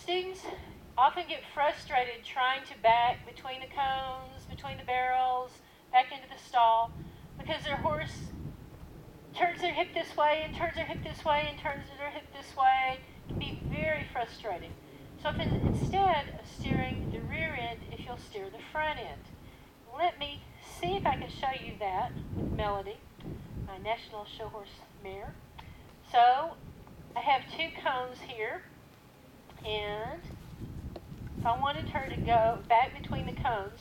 Students often get frustrated trying to back between the cones, between the barrels, back into the stall, because their horse turns their hip this way and turns their hip this way and turns their hip this way. It can be very frustrating. So instead of steering the rear end, if you'll steer the front end. Let me see if I can show you that with Melody, my National Show Horse mare. So I have 2 cones here, and if I wanted her to go back between the cones,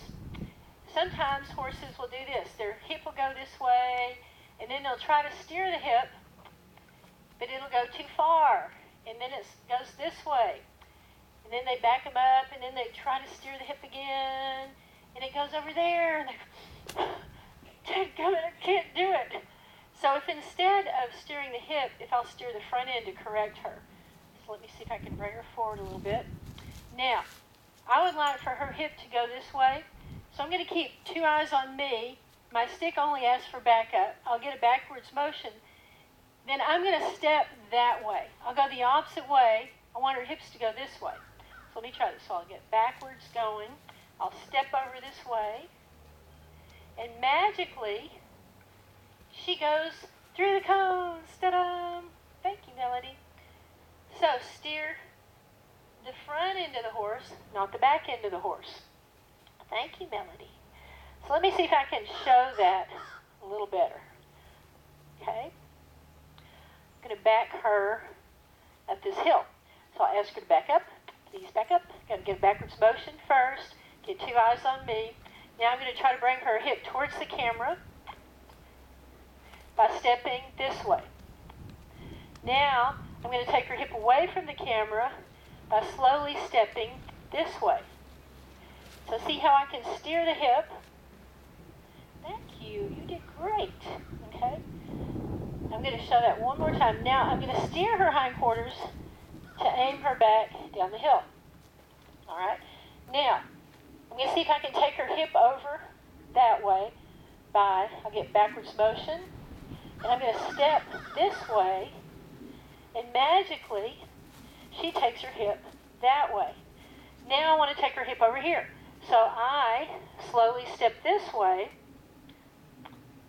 sometimes horses will do this. Their hip will go this way, and then they'll try to steer the hip, but it'll go too far, and then it goes this way. And then they back them up, and then they try to steer the hip again, and it goes over there, and I can't do it. So if instead of steering the hip, if I'll steer the front end to correct her. So let me see if I can bring her forward a little bit. Now, I would like for her hip to go this way, so I'm going to keep 2 eyes on me. My stick only asks for backup. I'll get a backwards motion. Then I'm going to step that way. I'll go the opposite way. I want her hips to go this way. So let me try this. So I'll get backwards going. I'll step over this way. And magically, she goes through the cones. Ta-da! Thank you, Melody. So steer the front end of the horse, not the back end of the horse. Thank you, Melody. So let me see if I can show that a little better. Okay? I'm going to back her up this hill. So I'll ask her to back up. Please back up. Got to get a backwards motion first. Get 2 eyes on me. Now I'm going to try to bring her hip towards the camera by stepping this way. Now I'm going to take her hip away from the camera by slowly stepping this way. So see how I can steer the hip? Thank you. You did great. Okay? I'm going to show that one more time. Now I'm going to steer her hindquarters to aim her back down the hill. All right? Now, I'm going to see if I can take her hip over that way I'll get backwards motion, and I'm going to step this way, and magically, she takes her hip that way. Now I want to take her hip over here. So I slowly step this way,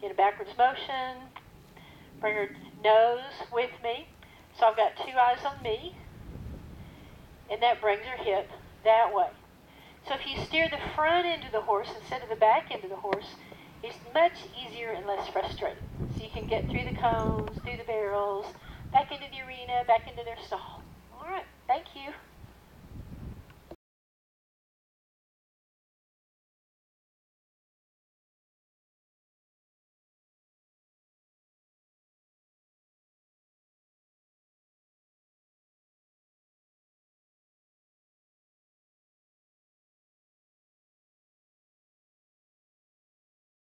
get a backwards motion, bring her nose with me. So I've got 2 eyes on me, and that brings her hip that way. So if you steer the front end of the horse instead of the back end of the horse, it's much easier and less frustrating. So you can get through the cones, through the barrels, back into the arena, back into their stall.